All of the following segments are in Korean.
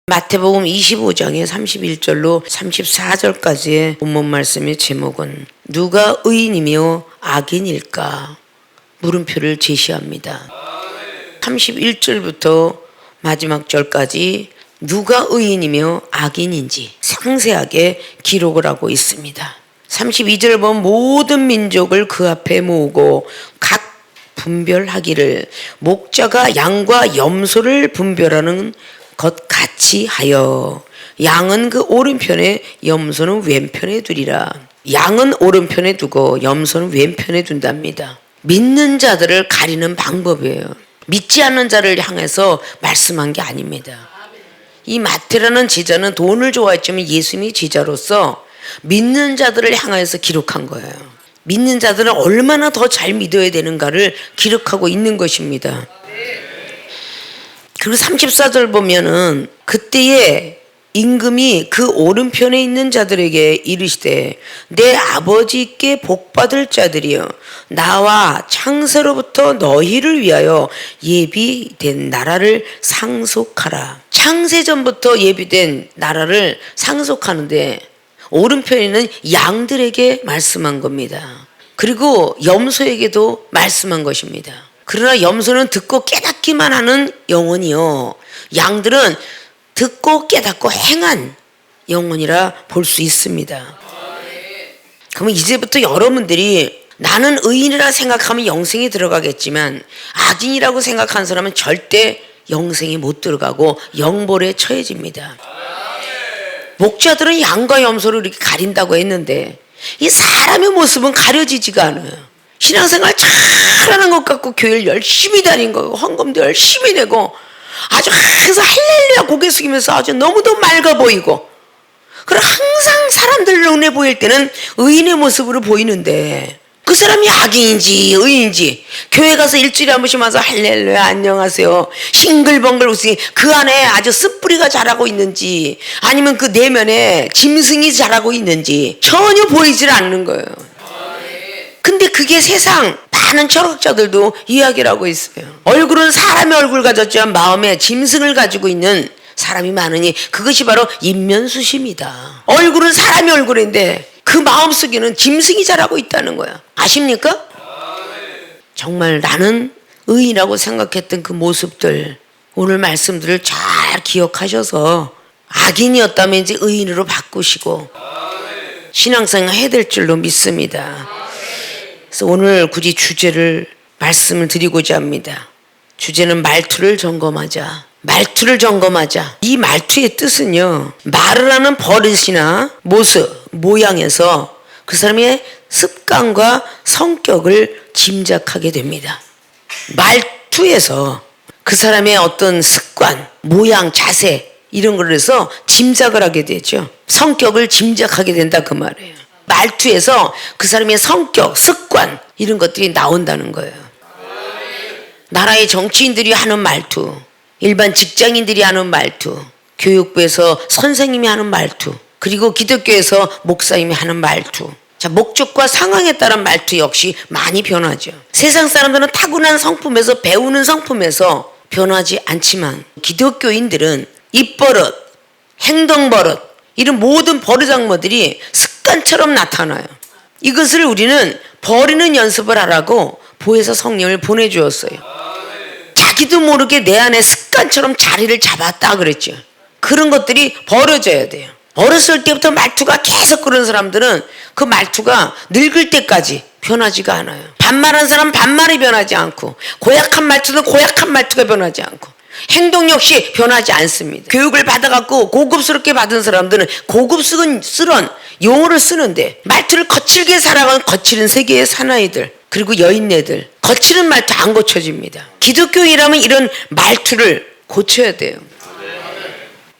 마태복음 25장의 31절로 34절까지의 본문 말씀의 제목은 누가 의인이며 악인일까? 물음표를 제시합니다. 31절부터 마지막 절까지 누가 의인이며 악인인지 상세하게 기록을 하고 있습니다. 32절 보면 모든 민족을 그 앞에 모으고 각 분별하기를 목자가 양과 염소를 분별하는 것 같이 하여 양은 그 오른편에 염소는 왼편에 두리라. 양은 오른편에 두고 염소는 왼편에 둔답니다. 믿는 자들을 가리는 방법이에요. 믿지 않는 자를 향해서 말씀한 게 아닙니다. 이 마태라는 제자는 돈을 좋아했지만 예수님이 제자로서 믿는 자들을 향해서 기록한 거예요. 믿는 자들은 얼마나 더 잘 믿어야 되는가를 기록하고 있는 것입니다. 그리고 34절 보면은 그때에 임금이 그 오른편에 있는 자들에게 이르시되 내 아버지께 복받을 자들이여 나와 창세로부터 너희를 위하여 예비된 나라를 상속하라. 창세전부터 예비된 나라를 상속하는데 오른편에 있는 양들에게 말씀한 겁니다. 그리고 염소에게도 말씀한 것입니다. 그러나 염소는 듣고 깨닫기만 하는 영혼이요 양들은 듣고 깨닫고 행한 영혼이라 볼 수 있습니다. 그러면 이제부터 여러분들이 나는 의인이라 생각하면 영생이 들어가겠지만 악인이라고 생각하는 사람은 절대 영생이 못 들어가고 영벌에 처해집니다. 목자들은 양과 염소를 이렇게 가린다고 했는데 이 사람의 모습은 가려지지가 않아요. 신앙생활 잘하는 것 같고 교회를 열심히 다닌 거고 헌금도 열심히 내고 아주 그래서 할렐루야 고개 숙이면서 아주 너무도 맑아 보이고 그리고 항상 사람들 눈에 보일 때는 의인의 모습으로 보이는데 그 사람이 악인인지 의인인지 교회 가서 일주일에 한 번씩 와서 할렐루야 안녕하세요 싱글벙글 웃으니 그 안에 아주 쓱뿌리가 자라고 있는지 아니면 그 내면에 짐승이 자라고 있는지 전혀 보이질 않는 거예요. 근데 그게 세상 많은 철학자들도 이야기를 하고 있어요. 얼굴은 사람의 얼굴 가졌지만 마음에 짐승을 가지고 있는 사람이 많으니 그것이 바로 인면수심이다. 얼굴은 사람의 얼굴인데 그 마음속에는 짐승이 자라고 있다는 거야. 아십니까? 정말 나는 의인이라고 생각했던 그 모습들 오늘 말씀들을 잘 기억하셔서 악인이었다면 이제 의인으로 바꾸시고 신앙생활 해야 될 줄로 믿습니다. 그래서 오늘 굳이 주제를 말씀을 드리고자 합니다. 주제는 말투를 점검하자. 말투를 점검하자. 이 말투의 뜻은요. 말을 하는 버릇이나 모습, 모양에서 그 사람의 습관과 성격을 짐작하게 됩니다. 말투에서 그 사람의 어떤 습관, 모양, 자세 이런 걸 해서 짐작을 하게 되죠. 성격을 짐작하게 된다 그 말이에요. 말투에서 그 사람의 성격, 습관 이런 것들이 나온다는 거예요. 나라의 정치인들이 하는 말투, 일반 직장인들이 하는 말투, 교육부에서 선생님이 하는 말투, 그리고 기독교에서 목사님이 하는 말투. 자, 목적과 상황에 따른 말투 역시 많이 변하죠. 세상 사람들은 타고난 성품에서 배우는 성품에서 변하지 않지만 기독교인들은 입버릇, 행동버릇 이런 모든 버르장머들이 습관처럼 나타나요. 이것을 우리는 버리는 연습을 하라고 보혜사 성령을 보내주었어요. 자기도 모르게 내 안에 습관처럼 자리를 잡았다 그랬죠. 그런 것들이 버려져야 돼요. 어렸을 때부터 말투가 계속 그런 사람들은 그 말투가 늙을 때까지 변하지가 않아요. 반말한 사람은 반말이 변하지 않고 고약한 말투는 고약한 말투가 변하지 않고 행동 역시 변하지 않습니다. 교육을 받아갖고 고급스럽게 받은 사람들은 고급스러운 용어를 쓰는데 말투를 거칠게 살아가는 거칠은 세계의 사나이들 그리고 여인네들 거칠은 말투 안 고쳐집니다. 기독교인이라면 이런 말투를 고쳐야 돼요.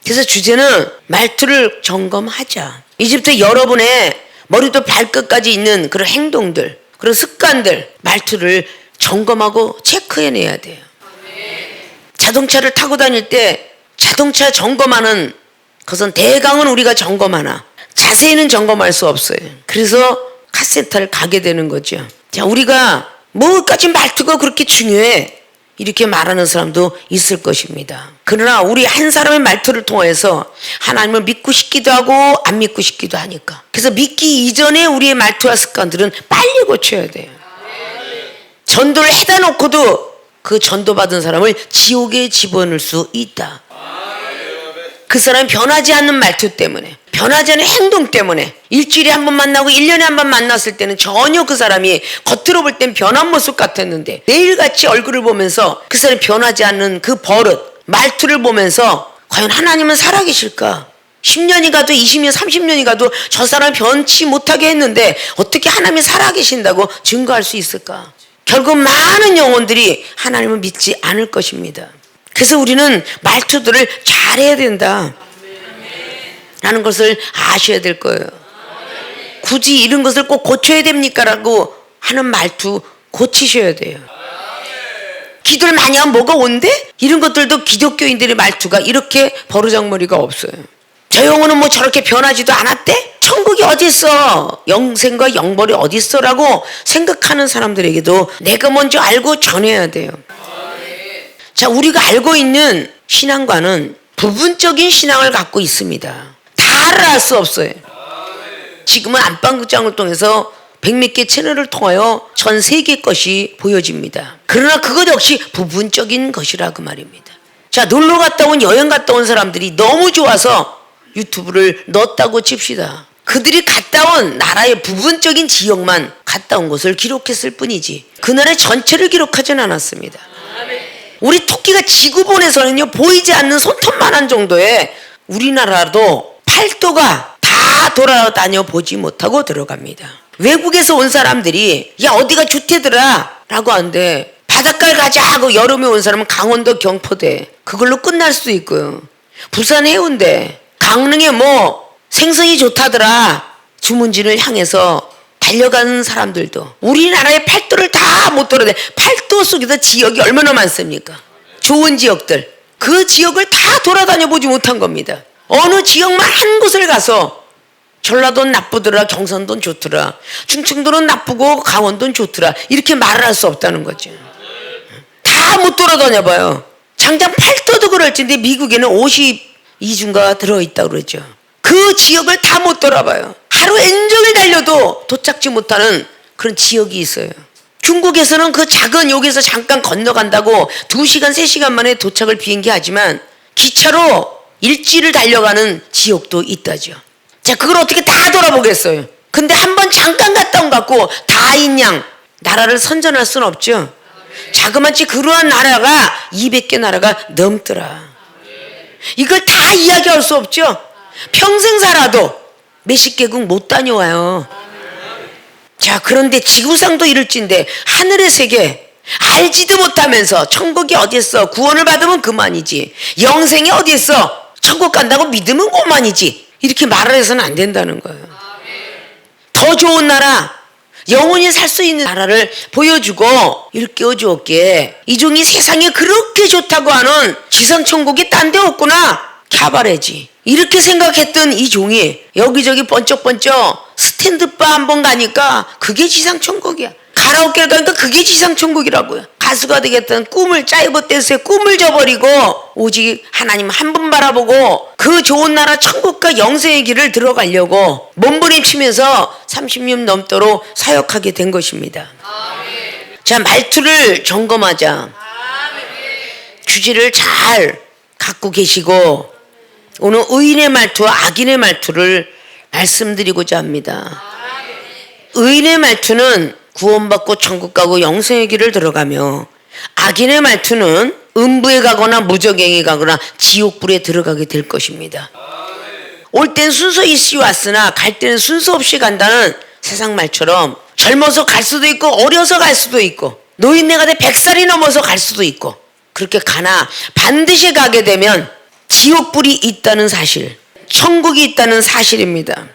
그래서 주제는 말투를 점검하자. 이제부터 여러분의 머리부터 발끝까지 있는 그런 행동들 그런 습관들 말투를 점검하고 체크해내야 돼요. 자동차를 타고 다닐 때 자동차 점검하는 것은 대강은 우리가 점검하나 자세히는 점검할 수 없어요. 그래서 카센터를 가게 되는 거죠. 자, 우리가 뭐까지 말투가 그렇게 중요해? 이렇게 말하는 사람도 있을 것입니다. 그러나 우리 한 사람의 말투를 통해서 하나님을 믿고 싶기도 하고 안 믿고 싶기도 하니까. 그래서 믿기 이전에 우리의 말투와 습관들은 빨리 고쳐야 돼요. 전도를 해다 놓고도 그 전도받은 사람을 지옥에 집어넣을 수 있다. 그 사람이 변하지 않는 말투 때문에, 변하지 않는 행동 때문에, 일주일에 한 번 만나고 1년에 한 번 만났을 때는 전혀 그 사람이 겉으로 볼 땐 변한 모습 같았는데 매일같이 얼굴을 보면서 그 사람이 변하지 않는 그 버릇, 말투를 보면서 과연 하나님은 살아계실까? 10년이 가도 20년, 30년이 가도 저 사람이 변치 못하게 했는데 어떻게 하나님이 살아계신다고 증거할 수 있을까? 결국 많은 영혼들이 하나님을 믿지 않을 것입니다. 그래서 우리는 말투들을 잘해야 된다 라는 것을 아셔야 될 거예요. 굳이 이런 것을 꼭 고쳐야 됩니까? 라고 하는 말투 고치셔야 돼요. 기도를 많이 하면 뭐가 온대? 이런 것들도 기독교인들의 말투가 이렇게 버르장머리가 없어요. 저 영혼은 뭐 저렇게 변하지도 않았대? 천국이 어디 있어? 영생과 영벌이 어디 있어? 라고 생각하는 사람들에게도 내가 먼저 알고 전해야 돼요. 자, 우리가 알고 있는 신앙과는 부분적인 신앙을 갖고 있습니다. 다를 알 수 없어요. 지금은 안방극장을 통해서 100몇 개 채널을 통하여 전 세계 것이 보여집니다. 그러나 그것 역시 부분적인 것이라 그 말입니다. 자, 놀러 갔다 온, 여행 갔다 온 사람들이 너무 좋아서 유튜브를 넣었다고 칩시다. 그들이 갔다 온 나라의 부분적인 지역만 갔다 온 것을 기록했을 뿐이지 그 나라의 전체를 기록하진 않았습니다. 우리 토끼가 지구본에서는요, 보이지 않는 손톱만한 정도의 우리나라도 팔도가 다 돌아다녀 보지 못하고 들어갑니다. 외국에서 온 사람들이 야 어디가 좋대더라 라고 하는데 바닷가를 가자 하고 여름에 온 사람은 강원도 경포대 그걸로 끝날 수도 있고요. 부산 해운대 강릉에 뭐 생선이 좋다더라 주문진을 향해서 달려가는 사람들도 우리나라의 팔도를 다 못 돌아다녀. 팔도 속에서 지역이 얼마나 많습니까? 좋은 지역들 그 지역을 다 돌아다녀 보지 못한 겁니다. 어느 지역만 한 곳을 가서 전라도는 나쁘더라, 경상도는 좋더라, 충청도는 나쁘고 강원도는 좋더라 이렇게 말을 할 수 없다는 거죠. 다 못 돌아다녀 봐요. 장장 팔도도 그럴진데 미국에는 52주인가 들어있다고 그러죠. 그 지역을 다 못 돌아봐요. 하루 온종일 달려도 도착지 못하는 그런 지역이 있어요. 중국에서는 그 작은 여기서 잠깐 건너간다고 2시간, 3시간 만에 도착을 비행기 하지만 기차로 일주일을 달려가는 지역도 있다죠. 자, 그걸 어떻게 다 돌아보겠어요? 근데 한번 잠깐 갔다 온 것 같고 다인양 나라를 선전할 수는 없죠. 자그마치 그러한 나라가 200개 나라가 넘더라. 이걸 다 이야기할 수 없죠. 평생 살아도 몇십 개국 못 다녀와요. 자, 그런데 지구상도 이럴진데 하늘의 세계 알지도 못하면서 천국이 어디 있어? 구원을 받으면 그만이지. 영생이 어디 있어? 천국 간다고 믿으면 그만이지. 이렇게 말을 해서는 안 된다는 거예요. 더 좋은 나라, 영원히 살 수 있는 나라를 보여주고 일깨워 주었기에 이 종이 세상에 그렇게 좋다고 하는 지상천국이 딴 데 없구나. 캬바레지. 이렇게 생각했던 이 종이 여기저기 번쩍번쩍 스탠드바 한번 가니까 그게 지상천국이야. 가라오케를 가니까 그게 지상천국이라고요. 가수가 되겠다는 꿈을 짜이버댄스의 꿈을 저버리고 오직 하나님 한 분 바라보고 그 좋은 나라 천국과 영생의 길을 들어가려고 몸부림치면서 30년 넘도록 사역하게 된 것입니다. 자, 말투를 점검하자. 주제를 잘 갖고 계시고 오늘 의인의 말투와 악인의 말투를 말씀드리고자 합니다. 의인의 말투는 구원받고 천국 가고 영생의 길을 들어가며 악인의 말투는 음부에 가거나 무저갱에 가거나 지옥불에 들어가게 될 것입니다. 올 땐 순서 있이 왔으나 갈 때는 순서 없이 간다는 세상 말처럼 젊어서 갈 수도 있고 어려서 갈 수도 있고 노인네가 돼 100살이 넘어서 갈 수도 있고 그렇게 가나 반드시 가게 되면 지옥불이 있다는 사실, 천국이 있다는 사실입니다.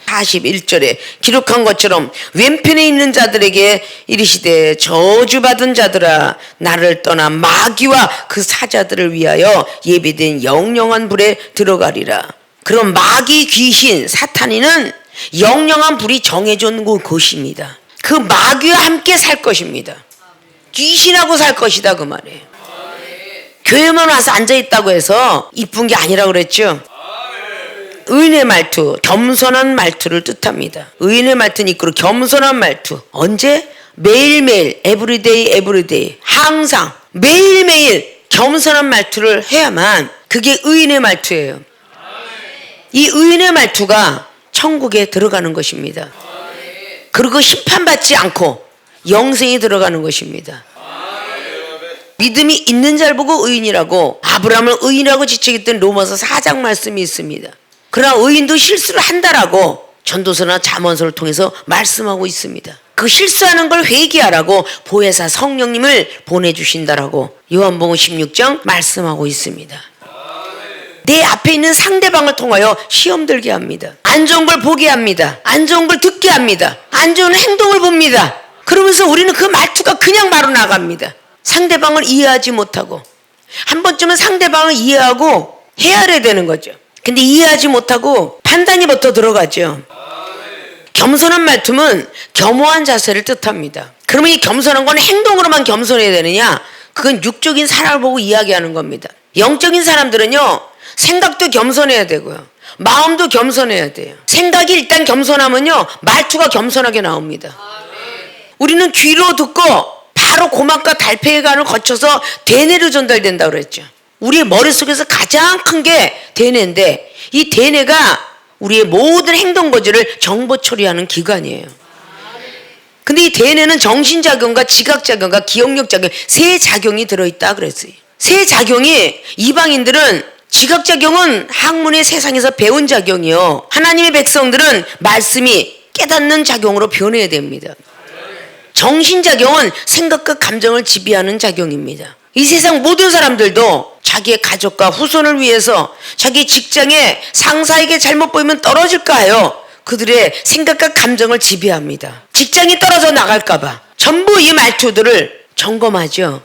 41절에 기록한 것처럼 왼편에 있는 자들에게 이르시되 저주받은 자들아 나를 떠나 마귀와 그 사자들을 위하여 예비된 영영한 불에 들어가리라. 그럼 마귀, 귀신, 사탄이는 영영한 불이 정해져 있는 곳입니다. 그 마귀와 함께 살 것입니다. 귀신하고 살 것이다 그 말이에요. 교회만 와서 앉아있다고 해서 이쁜 게 아니라고 그랬죠. 의인의 말투, 겸손한 말투를 뜻합니다. 의인의 말투는 이끌어 겸손한 말투. 언제? 매일매일, 에브리데이, 항상 매일매일 겸손한 말투를 해야만 그게 의인의 말투예요. 이 의인의 말투가 천국에 들어가는 것입니다. 그리고 심판받지 않고 영생이 들어가는 것입니다. 믿음이 있는 자를 보고 의인이라고, 아브라함을 의인이라고 지칭했던 로마서 4장 말씀이 있습니다. 그러나 의인도 실수를 한다라고 전도서나 잠언서를 통해서 말씀하고 있습니다. 그 실수하는 걸 회개하라고 보혜사 성령님을 보내주신다라고 요한복음 16장 말씀하고 있습니다. 내 앞에 있는 상대방을 통하여 시험 들게 합니다. 안 좋은 걸 보게 합니다. 안 좋은 걸 듣게 합니다. 안 좋은 행동을 봅니다. 그러면서 우리는 그 말투가 그냥 바로 나갑니다. 상대방을 이해하지 못하고, 한 번쯤은 상대방을 이해하고 헤아려야 되는 거죠. 근데 이해하지 못하고 판단이 부터 들어가죠. 겸손한 말투는 겸허한 자세를 뜻합니다. 그러면 이 겸손한 건 행동으로만 겸손해야 되느냐? 그건 육적인 사람을 보고 이야기하는 겁니다. 영적인 사람들은요, 생각도 겸손해야 되고요, 마음도 겸손해야 돼요. 생각이 일단 겸손하면요, 말투가 겸손하게 나옵니다. 우리는 귀로 듣고 바로 고막과 달팽이관을 거쳐서 대뇌로 전달된다고 그랬죠. 우리의 머릿속에서 가장 큰 게 대뇌인데, 이 대뇌가 우리의 모든 행동 거지를 정보 처리하는 기관이에요. 근데 이 대뇌는 정신작용과 지각작용과 기억력작용 세 작용이 들어있다 그랬어요. 세 작용이, 이방인들은 지각작용은 학문의 세상에서 배운 작용이요, 하나님의 백성들은 말씀이 깨닫는 작용으로 변해야 됩니다. 정신작용은 생각과 감정을 지배하는 작용입니다. 이 세상 모든 사람들도 자기의 가족과 후손을 위해서 자기 직장에 상사에게 잘못 보이면 떨어질까 하여 그들의 생각과 감정을 지배합니다. 직장이 떨어져 나갈까봐 전부 이 말투들을 점검하죠.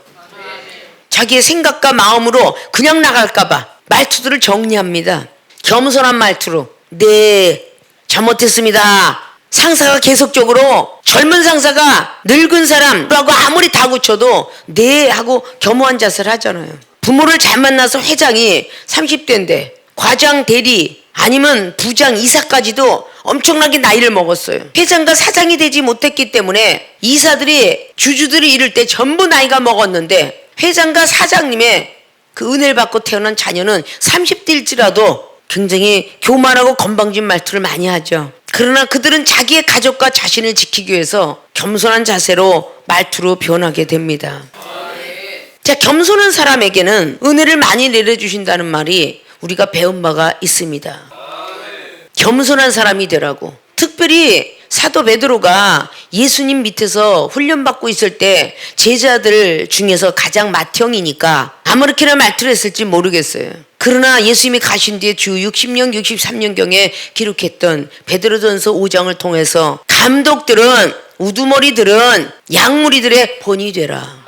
자기의 생각과 마음으로 그냥 나갈까봐 말투들을 정리합니다. 겸손한 말투로, 네, 잘못했습니다. 상사가 계속적으로, 젊은 상사가 늙은 사람하고 아무리 다구쳐도 네 하고 겸허한 자세를 하잖아요. 부모를 잘 만나서 회장이 30대인데 과장, 대리, 아니면 부장, 이사까지도 엄청나게 나이를 먹었어요. 회장과 사장이 되지 못했기 때문에 이사들이, 주주들이 이럴 때 전부 나이가 먹었는데, 회장과 사장님의 그 은혜를 받고 태어난 자녀는 30대일지라도 굉장히 교만하고 건방진 말투를 많이 하죠. 그러나 그들은 자기의 가족과 자신을 지키기 위해서 겸손한 자세로 말투로 변하게 됩니다. 자, 겸손한 사람에게는 은혜를 많이 내려주신다는 말이 우리가 배운 바가 있습니다. 겸손한 사람이 되라고. 특별히 사도 베드로가 예수님 밑에서 훈련받고 있을 때 제자들 중에서 가장 맏형이니까 아무렇게나 말투를 했을지 모르겠어요. 그러나 예수님이 가신 뒤에 주 60년, 63년경에 기록했던 베드로전서 5장을 통해서 감독들은, 우두머리들은 양무리들의 본이 되라.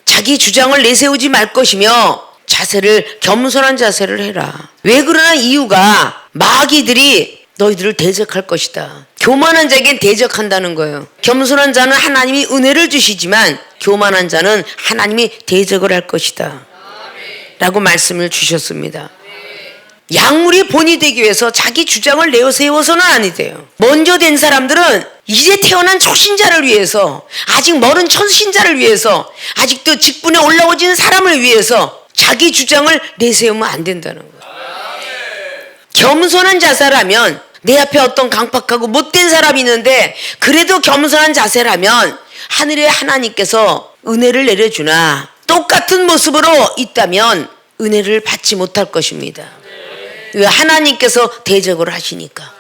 자기 주장을 내세우지 말 것이며 자세를, 겸손한 자세를 해라. 왜 그러나 이유가 마귀들이 너희들을 대적할 것이다. 교만한 자에겐 대적한다는 거예요. 겸손한 자는 하나님이 은혜를 주시지만 교만한 자는 하나님이 대적을 할 것이다 라고 말씀을 주셨습니다. 약물이 본이 되기 위해서 자기 주장을 내세워서는 아니대요. 먼저 된 사람들은 이제 태어난 초신자를 위해서, 아직 멀은 초신자를 위해서, 아직도 직분에 올라오지는 사람을 위해서 자기 주장을 내세우면 안 된다는 거예요. 겸손한 자세라면, 내 앞에 어떤 강팍하고 못된 사람이 있는데 그래도 겸손한 자세라면 하늘의 하나님께서 은혜를 내려주나 똑같은 모습으로 있다면 은혜를 받지 못할 것입니다. 왜? 하나님께서 대적을 하시니까.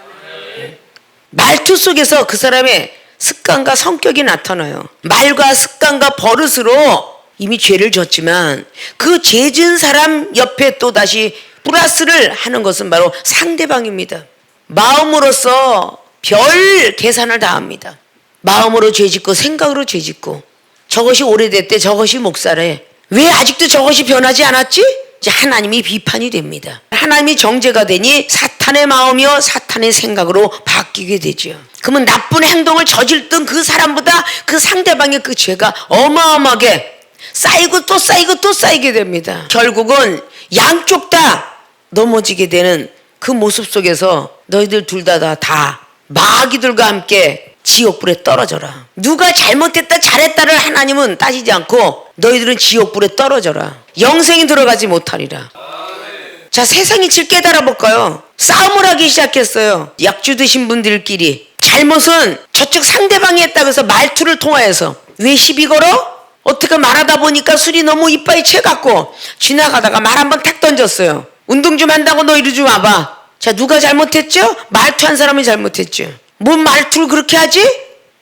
말투 속에서 그 사람의 습관과 성격이 나타나요. 말과 습관과 버릇으로 이미 죄를 졌지만 그 죄 지은 사람 옆에 또다시 플러스를 하는 것은 바로 상대방입니다. 마음으로서 별 계산을 다 합니다. 마음으로 죄짓고 생각으로 죄짓고, 저것이 오래됐대, 저것이 목사래, 왜 아직도 저것이 변하지 않았지? 이제 하나님이 비판이 됩니다. 하나님이 정죄가 되니 사탄의 마음이요 사탄의 생각으로 바뀌게 되죠. 그러면 나쁜 행동을 저질렀던 그 사람보다 그 상대방의 그 죄가 어마어마하게 쌓이고 또 쌓이고 또 쌓이게 됩니다. 결국은 양쪽 다 넘어지게 되는 그 모습 속에서 너희들 둘 다 마귀들과 함께 지옥불에 떨어져라. 누가 잘못했다 잘했다를 하나님은 따지지 않고 너희들은 지옥불에 떨어져라. 영생이 들어가지 못하리라. 자, 세상이 질 깨달아 볼까요? 싸움을 하기 시작했어요. 약주 드신 분들끼리. 잘못은 저쪽 상대방이 했다고 해서 말투를 통하여서 왜 시비 걸어? 어떻게 말하다 보니까 술이 너무 이빨이 채갖고 지나가다가 말 한 번 탁 던졌어요. 운동 좀 한다고 너 이리 좀 와봐. 자, 누가 잘못했죠? 말투한 사람이 잘못했죠. 뭔 말투를 그렇게 하지?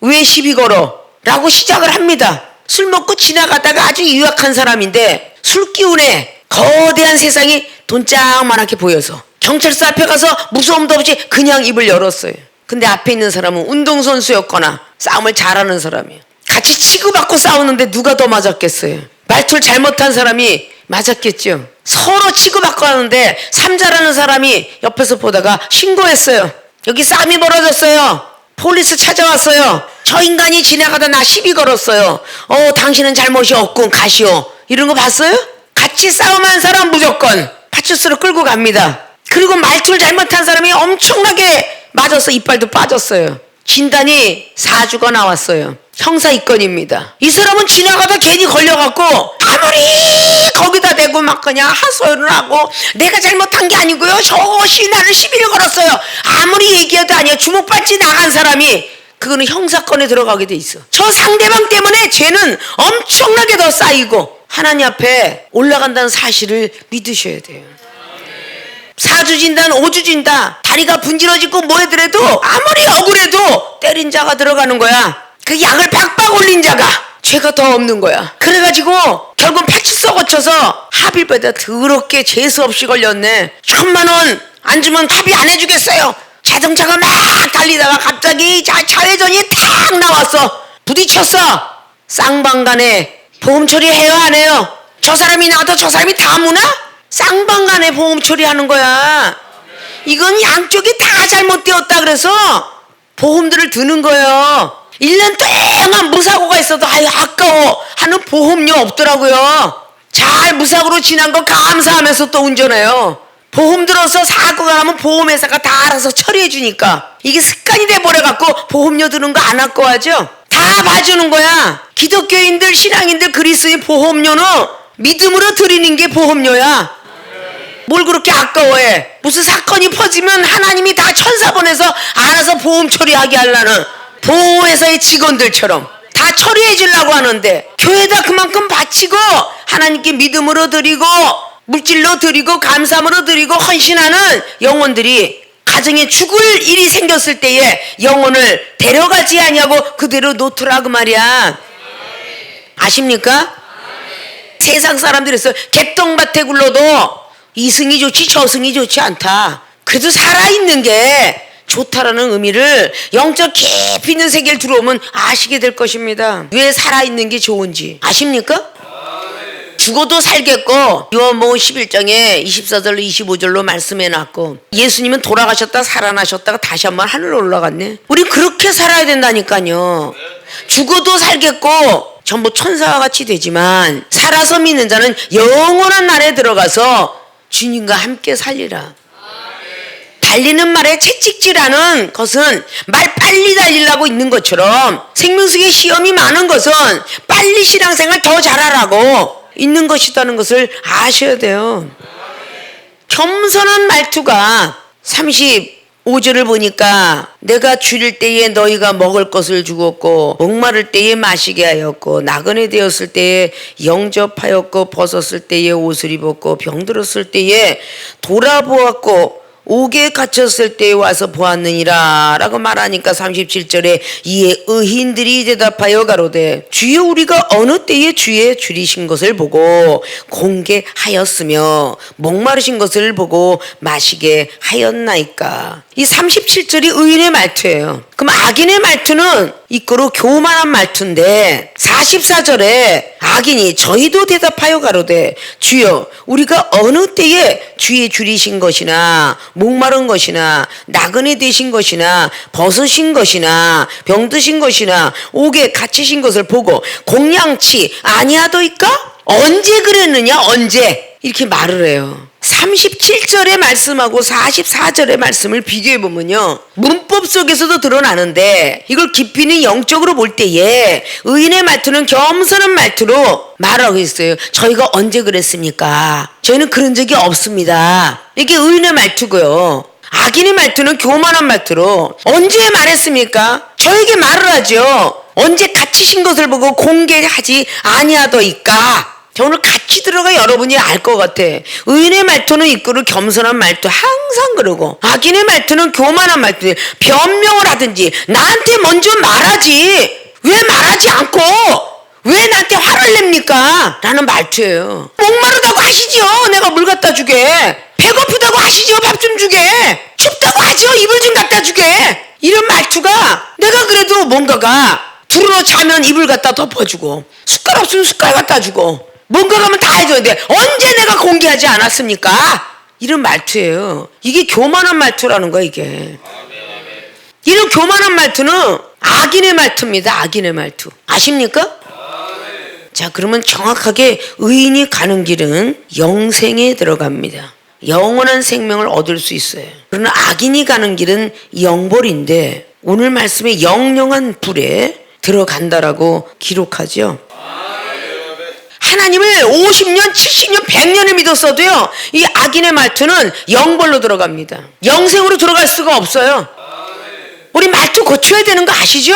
왜 시비 걸어? 라고 시작을 합니다. 술 먹고 지나가다가 아주 유약한 사람인데 술 기운에 거대한 세상이 돈짝만하게 보여서 경찰서 앞에 가서 무서움도 없이 그냥 입을 열었어요. 근데 앞에 있는 사람은 운동선수였거나 싸움을 잘하는 사람이에요. 같이 치고받고 싸우는데 누가 더 맞았겠어요? 말투를 잘못한 사람이 맞았겠죠. 서로 치고받고 하는데 삼자라는 사람이 옆에서 보다가 신고했어요. 여기 싸움이 벌어졌어요. 폴리스 찾아왔어요. 저 인간이 지나가다 나 시비 걸었어요. 당신은 잘못이 없군 가시오. 이런 거 봤어요? 같이 싸움한 사람 무조건 파출소로 끌고 갑니다. 그리고 말투를 잘못한 사람이 엄청나게 맞아서 이빨도 빠졌어요. 진단이 4주가 나왔어요. 형사 입건입니다. 이 사람은 지나가다 괜히 걸려갖고 아무리 거기다 대고 막 그냥 하소연을 하고 내가 잘못한 게 아니고요. 저것이 나를 시비를 걸었어요. 아무리 얘기해도 아니야. 주목받지 나간 사람이 그거는 형사건에 들어가게 돼 있어. 저 상대방 때문에 죄는 엄청나게 더 쌓이고 하나님 앞에 올라간다는 사실을 믿으셔야 돼요. 4주 진단, 5주 진단, 다리가 분질러지고 뭐해더라도 아무리 억울해도 때린 자가 들어가는 거야. 그 약을 빡빡 올린 자가 죄가 더 없는 거야. 그래가지고 결국 파출소 거쳐서 합의보다 더럽게 재수 없이 걸렸네. 1,000만 원 안 주면 합의 안 해주겠어요. 자동차가 막 달리다가 갑자기 좌회전이 탁 나왔어. 부딪혔어. 쌍방간에 보험 처리해요 안 해요? 저 사람이 나와도 저 사람이 다 무나? 쌍방간에 보험 처리하는 거야. 이건 양쪽이 다 잘못되었다 그래서 보험들을 드는 거예요. 1년 동안 무사고가 있어도 아유 아까워 하는 보험료 없더라고요. 잘 무사고로 지난 거 감사하면서 또 운전해요. 보험 들어서 사고가 나면 보험회사가 다 알아서 처리해 주니까 이게 습관이 돼버려갖고 보험료 드는 거 안 아까워하죠. 다 봐주는 거야. 기독교인들 신앙인들 그리스도인 보험료는 믿음으로 드리는 게 보험료야. 뭘 그렇게 아까워해. 무슨 사건이 퍼지면 하나님이 다 천사 보내서 알아서 보험 처리하게 하려는 보호회사의 직원들처럼 다 처리해 주려고 하는데 교회에다 그만큼 바치고 하나님께 믿음으로 드리고 물질로 드리고 감사함으로 드리고 헌신하는 영혼들이 가정에 죽을 일이 생겼을 때에 영혼을 데려가지 않냐고 그대로 놓더라 그 말이야. 아십니까? 세상 사람들이 있어. 개똥밭에 굴러도 이승이 좋지 저승이 좋지 않다. 그래도 살아있는 게 좋다라는 의미를 영적 깊이 있는 세계를 들어오면 아시게 될 것입니다. 왜 살아있는 게 좋은지 아십니까? 죽어도 살겠고 요한복음 11장에 24절로 25절로 말씀해놨고 예수님은 돌아가셨다 살아나셨다가 다시 한번 하늘로 올라갔네. 우리 그렇게 살아야 된다니까요. 죽어도 살겠고 전부 천사와 같이 되지만 살아서 믿는 자는 영원한 날에 들어가서 주님과 함께 살리라. 달리는 말에 채찍질하는 것은 말 빨리 달리려고 있는 것처럼 생명속에 시험이 많은 것은 빨리 신앙생활 더 잘하라고 있는 것이라는 것을 아셔야 돼요. 겸손한 말투가 35절을 보니까 내가 줄일 때에 너희가 먹을 것을 주었고 목마를 때에 마시게 하였고 나그네 되었을 때에 영접하였고 벗었을 때에 옷을 입었고 병들었을 때에 돌아보았고 옥에 갇혔을 때에 와서 보았느니라 라고 말하니까 37절에 이에 의인들이 대답하여 가로되 주여 우리가 어느 때에 주의 줄이신 것을 보고 공개하였으며 목마르신 것을 보고 마시게 하였나이까. 이 37절이 의인의 말투예요. 그럼 악인의 말투는 이꼬로 교만한 말투인데 44절에 악인이 저희도 대답하여 가로되 주여 우리가 어느 때에 주의 줄이신 것이나 목마른 것이나 나그네 되신 것이나 벗으신 것이나 병드신 것이나 옥에 갇히신 것을 보고 공양치 아니하더이까? 언제 그랬느냐 언제 이렇게 말을 해요. 37절의 말씀하고 44절의 말씀을 비교해 보면요 문법 속에서도 드러나는데 이걸 깊이는 영적으로 볼 때에 의인의 말투는 겸손한 말투로 말하고 있어요. 저희가 언제 그랬습니까? 저희는 그런 적이 없습니다. 이게 의인의 말투고요. 악인의 말투는 교만한 말투로 언제 말했습니까? 저에게 말을 하죠. 언제 갇히신 것을 보고 공개하지 아니하더이까? 자, 오늘 같이 들어가 여러분이 알 것 같아. 의인의 말투는 이끌어 겸손한 말투 항상 그러고 악인의 말투는 교만한 말투. 변명을 하든지 나한테 먼저 말하지 왜 말하지 않고 왜 나한테 화를 냅니까? 라는 말투예요. 목마르다고 하시죠. 내가 물 갖다 주게. 배고프다고 하시죠. 밥 좀 주게. 춥다고 하죠. 이불 좀 갖다 주게. 이런 말투가 내가 그래도 뭔가가 두루러 자면 이불 갖다 덮어주고 숟갈 없으면 숟갈 갖다 주고 뭔가 가면 다 해줘야 돼. 언제 내가 공개하지 않았습니까? 이런 말투예요. 이게 교만한 말투라는 거야 이게. 이런 교만한 말투는 악인의 말투입니다. 악인의 말투. 아십니까? 자, 그러면 정확하게 의인이 가는 길은 영생에 들어갑니다. 영원한 생명을 얻을 수 있어요. 그러나 악인이 가는 길은 영벌인데 오늘 말씀에 영영한 불에 들어간다라고 기록하죠. 하나님을 50년, 70년, 100년을 믿었어도요 이 악인의 말투는 영벌로 들어갑니다. 영생으로 들어갈 수가 없어요. 우리 말투 고쳐야 되는 거 아시죠?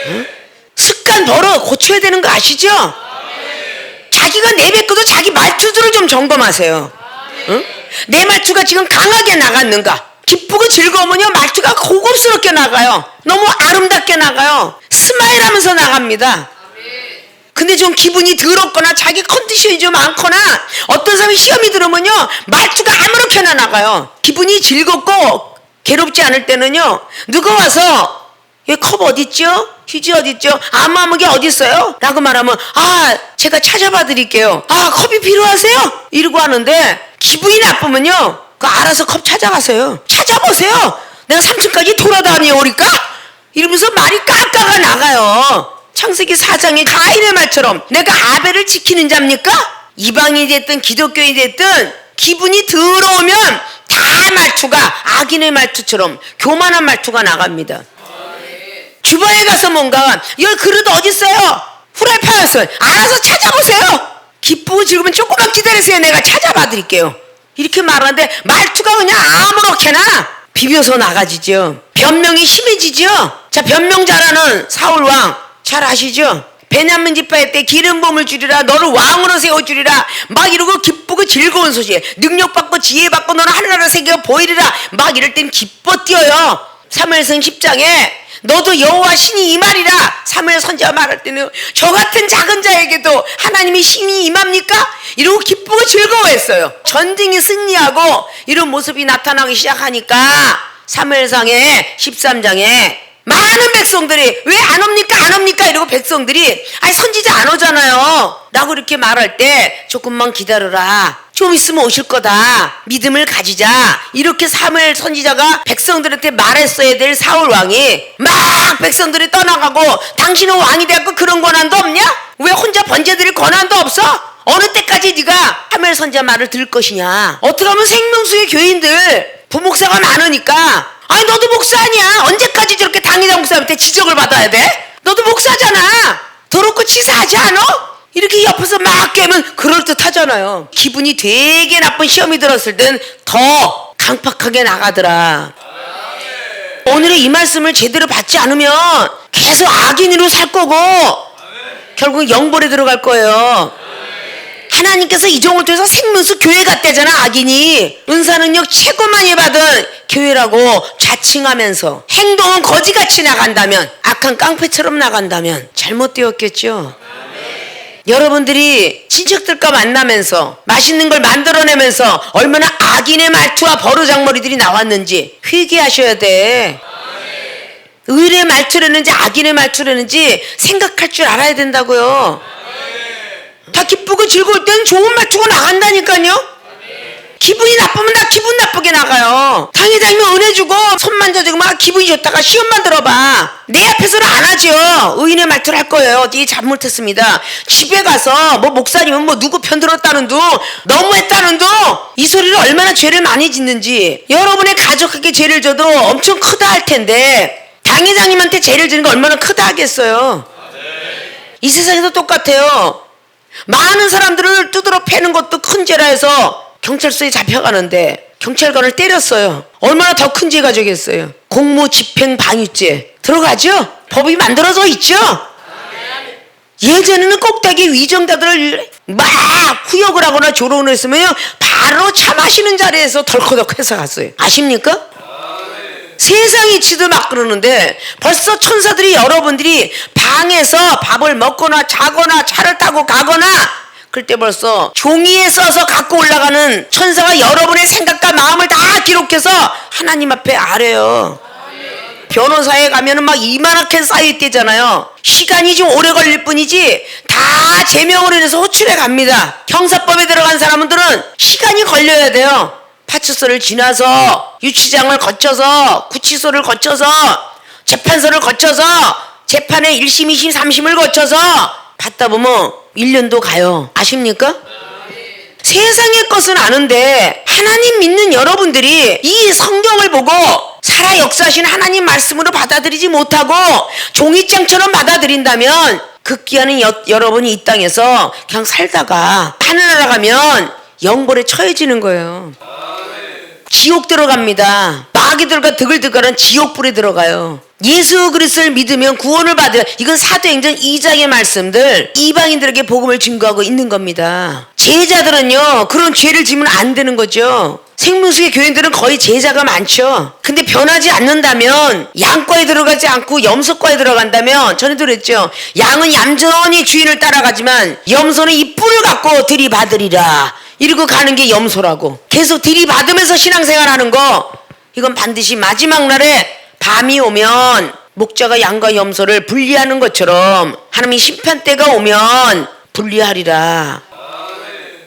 응? 습관 버릇 고쳐야 되는 거 아시죠? 자기가 내뱉고도 자기 말투들을 좀 점검하세요. 응? 내 말투가 지금 강하게 나갔는가? 기쁘고 즐거우면요 말투가 고급스럽게 나가요. 너무 아름답게 나가요. 스마일하면서 나갑니다. 근데 좀 기분이 더럽거나 자기 컨디션이 좀 많거나 어떤 사람이 시험이 들으면요 말투가 아무렇게나 나가요. 기분이 즐겁고 괴롭지 않을 때는요 누가 와서 컵 어딨죠? 휴지 어딨죠? 아무게 어딨어요? 라고 말하면 제가 찾아봐 드릴게요. 컵이 필요하세요? 이러고 하는데 기분이 나쁘면요 알아서 컵 찾아가세요. 찾아보세요. 내가 3층까지 돌아다녀 오니까 이러면서 말이 깎아가 나가요. 창세기 4장의 가인의 말처럼 내가 아벨을 지키는 자입니까? 이방인이 됐든 기독교인이 됐든 기분이 더러우면 다 말투가 악인의 말투처럼 교만한 말투가 나갑니다. 주방에 가서 뭔가 여기 그릇 어디 있어요? 후라이팬 있어요. 알아서 찾아보세요. 기쁘고 즐거우면 조금만 기다리세요. 내가 찾아봐 드릴게요. 이렇게 말하는데 말투가 그냥 아무렇게나 비벼서 나가지죠. 변명이 심해지죠. 자, 변명 잘하는 사울왕 잘 아시죠? 베냐민 지파의 때 기름 부음을 주리라 너를 왕으로 세워주리라 막 이러고 기쁘고 즐거운 소식 능력받고 지혜받고 너는 하늘나라 세계가 보이리라 막 이럴 땐 기뻐 뛰어요. 사무엘상 10장에 너도 여호와 신이 임하리라 사무엘 선지자 말할 때는 저 같은 작은 자에게도 하나님이 신이 임합니까? 이러고 기쁘고 즐거워했어요. 전쟁이 승리하고 이런 모습이 나타나기 시작하니까 사무엘상의 13장에 많은 백성들이 왜 안 옵니까 안 옵니까 이러고 백성들이 선지자 안 오잖아요 라고 이렇게 말할 때 조금만 기다려라 좀 있으면 오실 거다 믿음을 가지자 이렇게 사무엘 선지자가 백성들한테 말했어야 될 사울 왕이 막 백성들이 떠나가고 당신은 왕이 되었고 그런 권한도 없냐? 왜 혼자 번제드릴 권한도 없어? 어느 때까지 네가 사무엘 선지자 말을 들을 것이냐? 어떻게 하면 생명수의 교인들 부목사가 많으니까 너도 목사 아니야? 언제까지 저렇게 당의당 목사한테 지적을 받아야 돼? 너도 목사잖아. 더럽고 치사하지 않아? 이렇게 옆에서 막 깨면 그럴듯하잖아요. 기분이 되게 나쁜 시험이 들었을 땐 더 강팍하게 나가더라. 오늘의 이 말씀을 제대로 받지 않으면 계속 악인으로 살 거고 결국 영벌에 들어갈 거예요. 하나님께서 이종을 통해서 생명수 교회 같대잖아. 악인이 은사능력 최고 많이 받은 교회라고 자칭하면서 행동은 거지같이 나간다면, 악한 깡패처럼 나간다면 잘못되었겠죠. 여러분들이 친척들과 만나면서 맛있는 걸 만들어내면서 얼마나 악인의 말투와 버르장머리들이 나왔는지 회개하셔야 돼. 의인의 말투라는지 악인의 말투라는지 생각할 줄 알아야 된다고요. 다 기쁘고 즐거울 땐 좋은 말투가 나간다니까요. 기분이 나쁘면 다 기분 나쁘게 나가요. 당회장이면 은혜 주고 손 만져주고 막 기분이 좋다가 시험만 들어봐. 내 앞에서는 안 하죠. 의인의 말투를 할 거예요. 어디 잘못했습니다. 집에 가서 뭐 목사님은 뭐 누구 편 들었다는 둥, 너무했다는 둥, 이 소리를 얼마나 죄를 많이 짓는지. 여러분의 가족에게 죄를 져도 엄청 크다 할 텐데 당회장님한테 죄를 지는 거 얼마나 크다 하겠어요. 이 세상에도 똑같아요. 많은 사람들을 두드러 패는 것도 큰 죄라 해서 경찰서에 잡혀가는데 경찰관을 때렸어요. 얼마나 더 큰 죄가 되겠어요. 공무집행방위죄 들어가죠? 법이 만들어져 있죠? 예전에는 꼭대기 위정자들을 막 후욕을 하거나 조롱을 했으면 바로 차 마시는 자리에서 덜커덕 해서 갔어요. 아십니까? 세상이 지도 막 그러는데 벌써 천사들이 여러분들이 방에서 밥을 먹거나 자거나 차를 타고 가거나 그때 벌써 종이에 써서 갖고 올라가는 천사가 여러분의 생각과 마음을 다 기록해서 하나님 앞에 아뢰요. 변호사에 가면은 막 이만하게 쌓여있대잖아요. 시간이 좀 오래 걸릴 뿐이지 다 제명으로 인해서 호출해 갑니다. 형사법에 들어간 사람들은 시간이 걸려야 돼요. 파출소를 지나서 유치장을 거쳐서 구치소를 거쳐서 재판소를 거쳐서 재판에 1심, 2심, 3심을 거쳐서 받다 보면 1년도 가요. 아십니까? 세상의 것은 아는데 하나님 믿는 여러분들이 이 성경을 보고 살아 역사하신 하나님 말씀으로 받아들이지 못하고 종이장처럼 받아들인다면 극기하는 여러분이 이 땅에서 그냥 살다가 하늘 나라가면 영벌에 처해지는 거예요. 지옥 들어갑니다. 마귀들과 드글드글한 지옥불에 들어가요. 예수 그리스도를 믿으면 구원을 받으라. 이건 사도행전 2장의 말씀들 이방인들에게 복음을 증거하고 있는 겁니다. 제자들은요 그런 죄를 지면 안 되는 거죠. 생명수의 교인들은 거의 제자가 많죠. 근데 변하지 않는다면 양과에 들어가지 않고 염소과에 들어간다면 전에도 그랬죠. 양은 얌전히 주인을 따라가지만 염소는 이 뿔을 갖고 들이받으리라. 이러고 가는 게 염소라고. 계속 들이받으면서 신앙생활하는 거 이건 반드시 마지막 날에 밤이 오면 목자가 양과 염소를 분리하는 것처럼 하나님이 심판 때가 오면 분리하리라.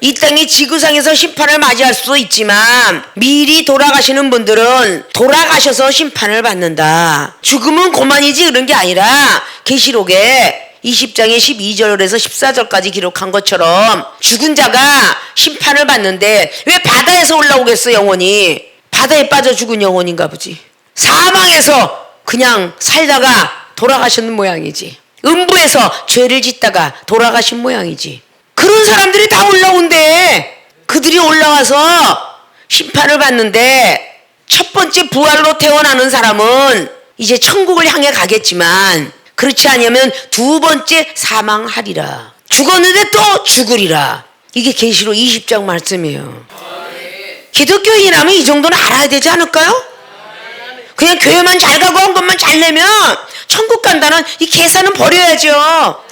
이 땅의 지구상에서 심판을 맞이할 수도 있지만 미리 돌아가시는 분들은 돌아가셔서 심판을 받는다. 죽음은 고만이지 그런 게 아니라 계시록에 20장의 12절에서 14절까지 기록한 것처럼 죽은 자가 심판을 받는데 왜 바다에서 올라오겠어 영혼이. 바다에 빠져 죽은 영혼인가 보지. 사망에서 그냥 살다가 돌아가시는 모양이지. 음부에서 죄를 짓다가 돌아가신 모양이지. 그런 사람들이 다 올라온대. 그들이 올라와서 심판을 받는데 첫 번째 부활로 태어나는 사람은 이제 천국을 향해 가겠지만 그렇지 않으면 두 번째 사망하리라. 죽었는데 또 죽으리라. 이게 계시록 20장 말씀이에요. 기독교인이라면 이 정도는 알아야 되지 않을까요? 그냥 교회만 잘 가고 헌금만 잘 내면 천국 간다는 이 계산은 버려야죠.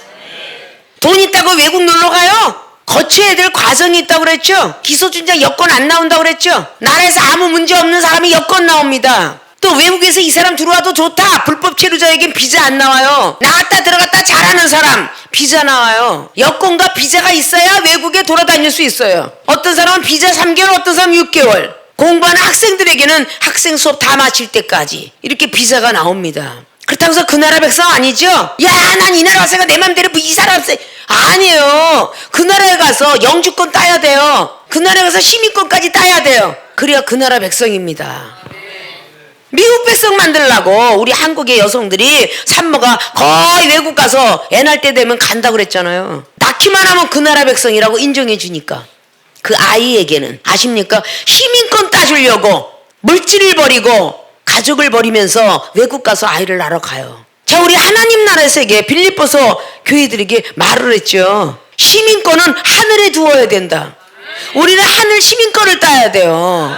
돈 있다고 외국 놀러 가요? 거쳐야 될 과정이 있다고 그랬죠. 기소준장 여권 안 나온다고 그랬죠. 나라에서 아무 문제 없는 사람이 여권 나옵니다. 또 외국에서 이 사람 들어와도 좋다. 불법 체류자에겐 비자 안 나와요. 나갔다 들어갔다 잘하는 사람 비자 나와요. 여권과 비자가 있어야 외국에 돌아다닐 수 있어요. 어떤 사람은 비자 3개월, 어떤 사람은 6개월. 공부하는 학생들에게는 학생 수업 다 마칠 때까지 이렇게 비자가 나옵니다. 그렇다고 해서 그 나라 백성 아니죠? 야, 난 이 나라 백성가 내 맘대로 이 사람 아니에요. 그 나라에 가서 영주권 따야 돼요. 그 나라에 가서 시민권까지 따야 돼요. 그래야 그 나라 백성입니다. 미국 백성 만들려고 우리 한국의 여성들이 산모가 거의 외국 가서 애 낳을 때 되면 간다고 그랬잖아요. 낳기만 하면 그 나라 백성이라고 인정해 주니까. 그 아이에게는 아십니까? 시민권 따주려고 물질을 버리고 가족을 버리면서 외국 가서 아이를 낳으러 가요. 자, 우리 하나님 나라의 세계 빌립보서 교회들에게 말을 했죠. 시민권은 하늘에 두어야 된다. 우리는 하늘 시민권을 따야 돼요.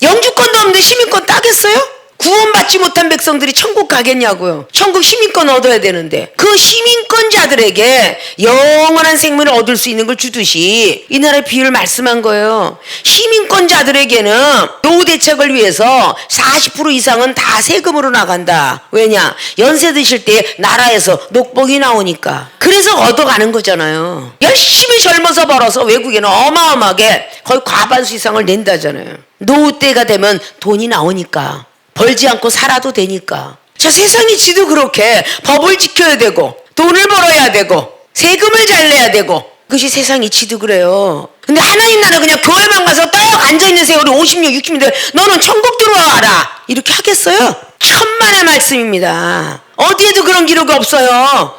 영주권도 없는데 시민권 따겠어요? 구원받지 못한 백성들이 천국 가겠냐고요. 천국 시민권 얻어야 되는데 그 시민권자들에게 영원한 생명을 얻을 수 있는 걸 주듯이 이 나라의 비유를 말씀한 거예요. 시민권자들에게는 노후 대책을 위해서 40% 이상은 다 세금으로 나간다. 왜냐? 연세 드실 때 나라에서 녹복이 나오니까. 그래서 얻어가는 거잖아요. 열심히 젊어서 벌어서 외국에는 어마어마하게 거의 과반수 이상을 낸다잖아요. 노후 때가 되면 돈이 나오니까. 벌지 않고 살아도 되니까. 저 세상이 지도 그렇게 법을 지켜야 되고 돈을 벌어야 되고 세금을 잘 내야 되고 그것이 세상이 지도 그래요. 근데 하나님 나라 그냥 교회만 가서 딱 앉아있는 세월이 50년 60년 너는 천국 들어와라 이렇게 하겠어요? 천만의 말씀입니다. 어디에도 그런 기록이 없어요.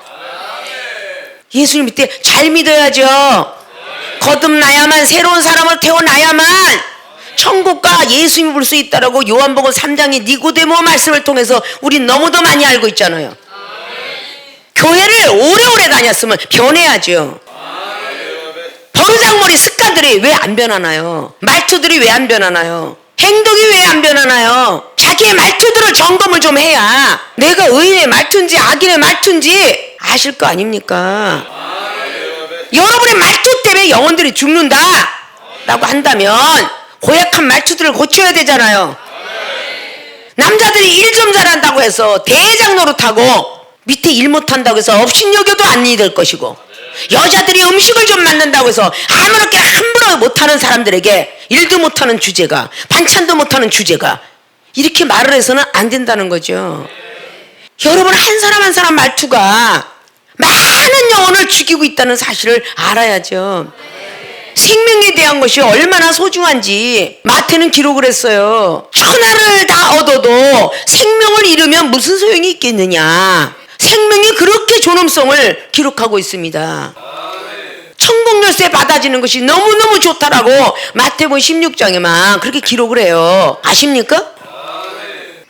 예수님 밑에 잘 믿어야죠. 거듭나야만 새로운 사람을 태어나야만 천국과 예수님을 볼 수 있다라고 요한복음 3장의 니고데모 말씀을 통해서 우린 너무도 많이 알고 있잖아요. 교회를 오래오래 다녔으면 변해야죠. 버르장머리 습관들이 왜 안 변하나요? 말투들이 왜 안 변하나요? 행동이 왜 안 변하나요? 자기의 말투들을 점검을 좀 해야 내가 의인의 말투인지 악인의 말투인지 아실 거 아닙니까? 여러분의 말투 때문에 영혼들이 죽는다 라고 한다면 고약한 말투들을 고쳐야 되잖아요. 남자들이 일 좀 잘한다고 해서 대장 노릇하고 밑에 일 못한다고 해서 업신여겨도 안 일이 될 것이고 여자들이 음식을 좀 만든다고 해서 아무렇게 함부로 못하는 사람들에게 일도 못하는 주제가 반찬도 못하는 주제가 이렇게 말을 해서는 안 된다는 거죠. 여러분 한 사람 한 사람 말투가 많은 영혼을 죽이고 있다는 사실을 알아야죠. 생명에 대한 것이 얼마나 소중한지 마태는 기록을 했어요. 천하를 다 얻어도 생명을 잃으면 무슨 소용이 있겠느냐. 생명이 그렇게 존엄성을 기록하고 있습니다. 천국 열쇠 받아지는 것이 너무너무 좋다라고 마태복음 16장에만 그렇게 기록을 해요. 아십니까?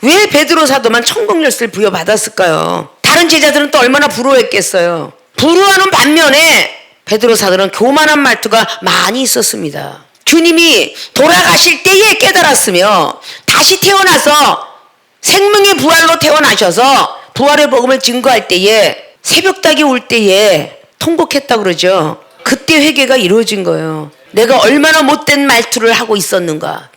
왜 베드로 사도만 천국 열쇠를 부여받았을까요? 다른 제자들은 또 얼마나 부러워했겠어요. 부러워하는 반면에 베드로 사도는 교만한 말투가 많이 있었습니다. 주님이 돌아가실 때에 깨달았으며 다시 태어나서 생명의 부활로 태어나셔서 부활의 복음을 증거할 때에 새벽닭이 올 때에 통곡했다고 그러죠. 그때 회개가 이루어진 거예요. 내가 얼마나 못된 말투를 하고 있었는가.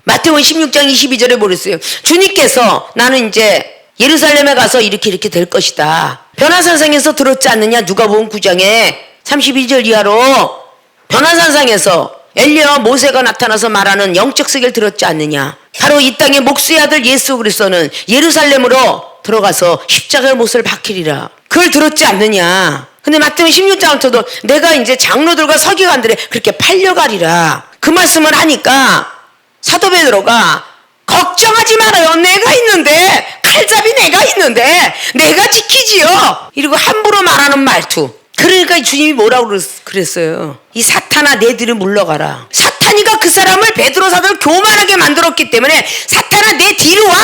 마태복음 16장 22절에 뭐랬어요? 주님께서 나는 이제 예루살렘에 가서 이렇게 될 것이다. 변화산상에서 들었지 않느냐? 누가복음 9장에 32절 이하로 변화산상에서 엘리야와 모세가 나타나서 말하는 영적 세계를 들었지 않느냐? 바로 이 땅의 목수의 아들 예수 그리스도는 예루살렘으로 들어가서 십자가의 못을 박히리라. 그걸 들었지 않느냐? 근데 마태복음 16장부터도 내가 이제 장로들과 서기관들에 그렇게 팔려가리라. 그 말씀을 하니까 사도 베드로가 걱정하지 말아요. 내가 있는데 칼잡이 내가 있는데 내가 지키지요. 이러고 함부로 말하는 말투. 그러니까 주님이 뭐라고 그랬어요? 이 사탄아 내 뒤로 물러가라. 사탄이가 그 사람을 베드로 사도를 교만하게 만들었기 때문에 사탄아 내 뒤로 와.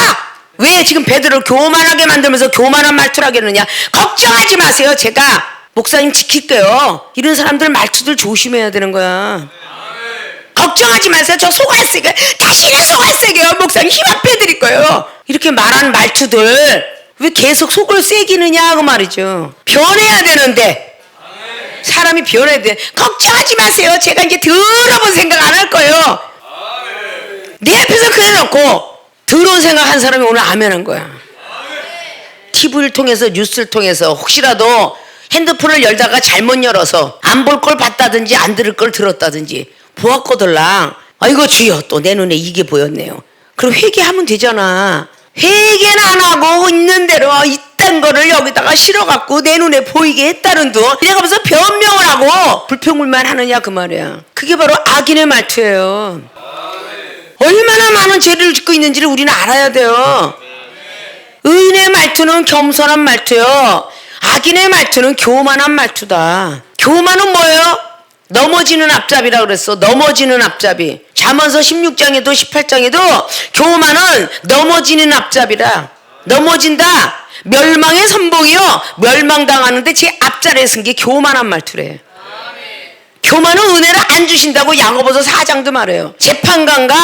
왜 지금 베드로를 교만하게 만들면서 교만한 말투를 하겠느냐? 걱정하지 마세요. 제가 목사님 지킬게요. 이런 사람들 말투들 조심해야 되는 거야. 걱정하지 마세요. 저 소갈색이에요. 다시는 소갈색이에요. 목사님 힘 앞에 드릴 거예요. 이렇게 말한 말투들 왜 계속 속을 새기느냐 그 말이죠. 변해야 되는데 사람이 변해야 돼. 걱정하지 마세요. 제가 이제 더러운 생각 안 할 거예요. 내 앞에서 그래 놓고 더러운 생각 한 사람이 오늘 아멘 한 거야. TV를 통해서 뉴스를 통해서 혹시라도 핸드폰을 열다가 잘못 열어서 안 볼 걸 봤다든지 안 들을 걸 들었다든지 보았거들랑 아이고 주여 또 내 눈에 이게 보였네요. 그럼 회개하면 되잖아. 회개는 안 하고 있는 대로 이딴 거를 여기다가 실어갖고 내 눈에 보이게 했다는 둥 이래가면서 변명을 하고 불평불만 하느냐 그 말이야. 그게 바로 악인의 말투예요. 얼마나 많은 죄를 짓고 있는지를 우리는 알아야 돼요. 의인의 말투는 겸손한 말투요. 악인의 말투는 교만한 말투다. 교만은 뭐예요? 넘어지는 앞잡이라고 그랬어. 넘어지는 앞잡이. 잠언서 16장에도 18장에도 교만은 넘어지는 앞잡이라. 넘어진다. 멸망의 선봉이요 멸망당하는데 제 앞자리에 쓴 게 교만한 말투래. 교만은 은혜를 안 주신다고 야고보서 4장도 말해요. 재판관과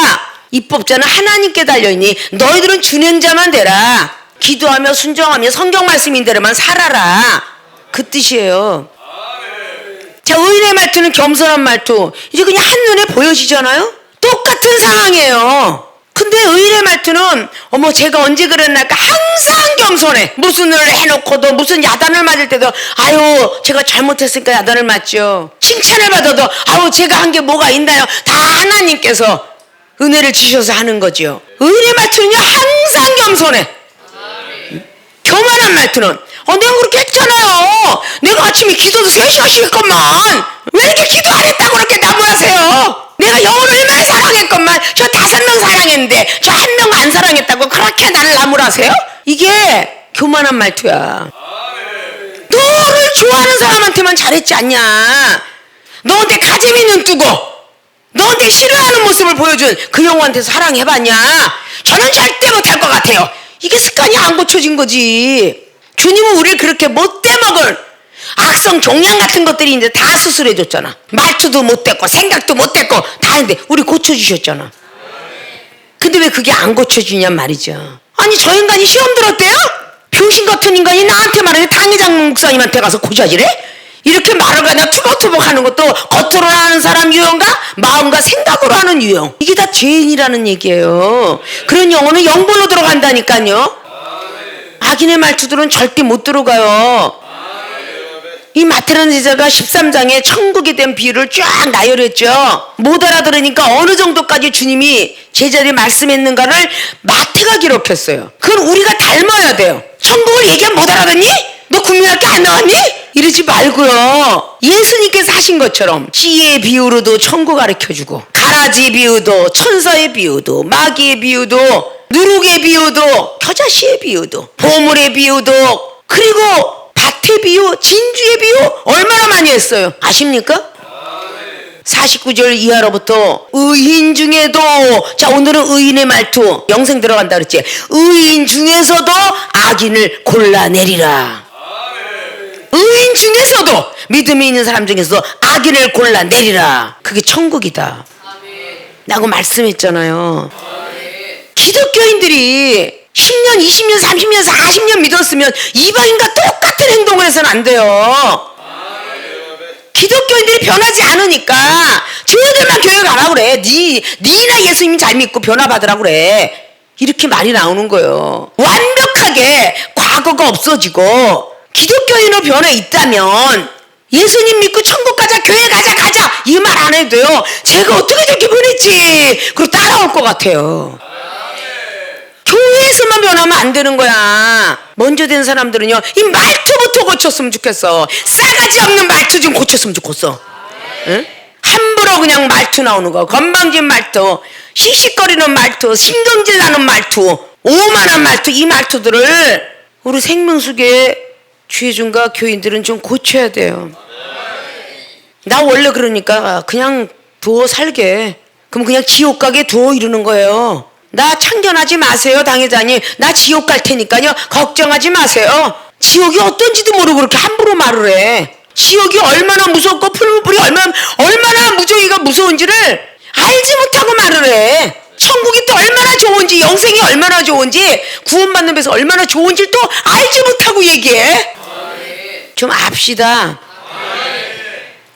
입법자는 하나님께 달려있니 너희들은 준행자만 되라. 기도하며 순종하며 성경 말씀인대로만 살아라. 그 뜻이에요. 자, 의인의 말투는 겸손한 말투. 이제 그냥 한눈에 보여지잖아요. 똑같은 상황이에요. 근데 의인의 말투는 어머 제가 언제 그랬나까 항상 겸손해. 무슨 일을 해놓고도 무슨 야단을 맞을 때도 아유 제가 잘못했으니까 야단을 맞죠. 칭찬을 받아도 아유 제가 한 게 뭐가 있나요. 다 하나님께서 은혜를 주셔서 하는 거죠. 의인의 말투는요 항상 겸손해. 교만한 말투는 내가 그렇게 했잖아요. 내가 아침에 기도도 3시간씩 했건만 왜 이렇게 기도 안 했다고 그렇게 나무라세요. 내가 영혼을 얼마나 사랑했건만 저 5명 사랑했는데 저 1명 안 사랑했다고 그렇게 나를 나무라세요? 이게 교만한 말투야. 너를 좋아하는 사람한테만 잘했지 않냐. 너한테 가재미 눈 뜨고 너한테 싫어하는 모습을 보여준 그 영혼한테 사랑해봤냐. 저는 절대 못할 것 같아요. 이게 습관이 안 고쳐진 거지. 주님은 우리를 그렇게 못돼 먹을 악성 종양 같은 것들이 이제 다 수술해 줬잖아. 말투도 못됐고 생각도 못됐고 다 했는데 우리 고쳐주셨잖아. 근데 왜 그게 안 고쳐지냔 말이죠. 아니 저 인간이 시험 들었대요? 병신 같은 인간이 나한테 말하는 당회장 목사님한테 가서 고자질해? 이렇게 말을 그냥 투벅투벅 하는 것도 겉으로 하는 사람 유형과 마음과 생각으로 하는 유형. 이게 다 죄인이라는 얘기예요. 그런 영혼은 영벌로 들어간다니까요. 악인의 말투들은 절대 못 들어가요. 이 마태라는 제자가 13장에 천국에 대한 비유를 쫙 나열했죠. 못 알아들으니까 어느 정도까지 주님이 제자들이 말씀했는가를 마태가 기록했어요. 그건 우리가 닮아야 돼요. 천국을 얘기하면 못 알아듣니? 너 국민학교 안 나왔니? 이러지 말고요. 예수님께서 하신 것처럼 씨의 비유로도 천국 가르쳐주고 가라지 비유도 천사의 비유도 마귀의 비유도 누룩의 비유도 겨자씨의 비유도 보물의 비유도 그리고 밭의 비유, 진주의 비유 얼마나 많이 했어요. 아십니까? 49절 이하로부터 의인 중에도 자 오늘은 의인의 말투 영생 들어간다 그랬지. 의인 중에서도 악인을 골라내리라. 의인 중에서도 믿음이 있는 사람 중에서도 악인을 골라내리라. 그게 천국이다 라고 말씀했잖아요. 기독교인들이 10년, 20년, 30년, 40년 믿었으면 이방인과 똑같은 행동을 해서는 안 돼요. 기독교인들이 변하지 않으니까 저들만 교회 가라 그래. 니나 예수님 잘 믿고 변화받으라 그래. 이렇게 말이 나오는 거예요. 완벽하게 과거가 없어지고 기독교인으로 변해 있다면 예수님 믿고 천국 가자, 교회 가자 이 말 안 해도 돼요. 제가 어떻게 저렇게 변했지? 그리고 따라올 것 같아요. 교회에서만 변하면 안 되는 거야. 먼저 된 사람들은요 이 말투부터 고쳤으면 좋겠어. 싸가지 없는 말투 좀 고쳤으면 좋겠어. 응? 함부로 그냥 말투 나오는 거 건방진 말투 씩씩거리는 말투 신경질 나는 말투 오만한 말투 이 말투들을 우리 생명수계 주의중과 교인들은 좀 고쳐야 돼요. 나 원래 그러니까 그냥 두어 살게. 그럼 그냥 지옥 가게 두어 이러는 거예요. 나 참견하지 마세요 당회장님. 나 지옥 갈 테니까요 걱정하지 마세요. 지옥이 어떤지도 모르고 그렇게 함부로 말을 해. 지옥이 얼마나 무섭고 풀무불이 얼마나 무정이가 무서운지를 알지 못하고 말을 해. 천국이 또 얼마나 좋은지 영생이 얼마나 좋은지 구원받는 데서 얼마나 좋은지 또 알지 못하고 얘기해. 좀 압시다.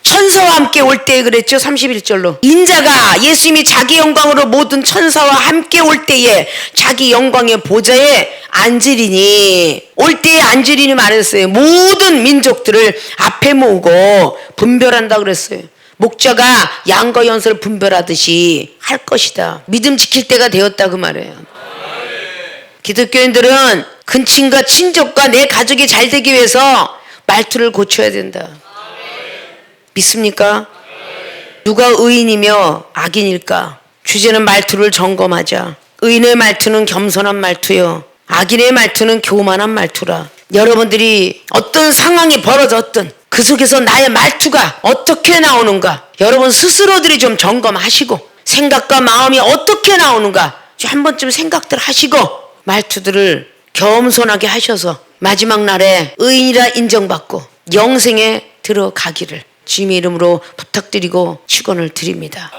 천사와 함께 올 때에 그랬죠. 31절로 인자가 예수님이 자기 영광으로 모든 천사와 함께 올 때에 자기 영광의 보좌에 앉으리니 올 때에 앉으리니 말했어요. 모든 민족들을 앞에 모으고 분별한다 그랬어요. 목자가 양과 연소를 분별하듯이 할 것이다. 믿음 지킬 때가 되었다 그 말이에요. 기독교인들은 근친과 친족과 내 가족이 잘 되기 위해서 말투를 고쳐야 된다. 믿습니까? 누가 의인이며 악인일까? 주제는 말투를 점검하자. 의인의 말투는 겸손한 말투요. 악인의 말투는 교만한 말투라. 여러분들이 어떤 상황이 벌어졌든 그 속에서 나의 말투가 어떻게 나오는가 여러분 스스로들이 좀 점검하시고 생각과 마음이 어떻게 나오는가 좀 한 번쯤 생각들 하시고 말투들을 겸손하게 하셔서 마지막 날에 의인이라 인정받고 영생에 들어가기를 주님의 이름으로 부탁드리고 축원을 드립니다.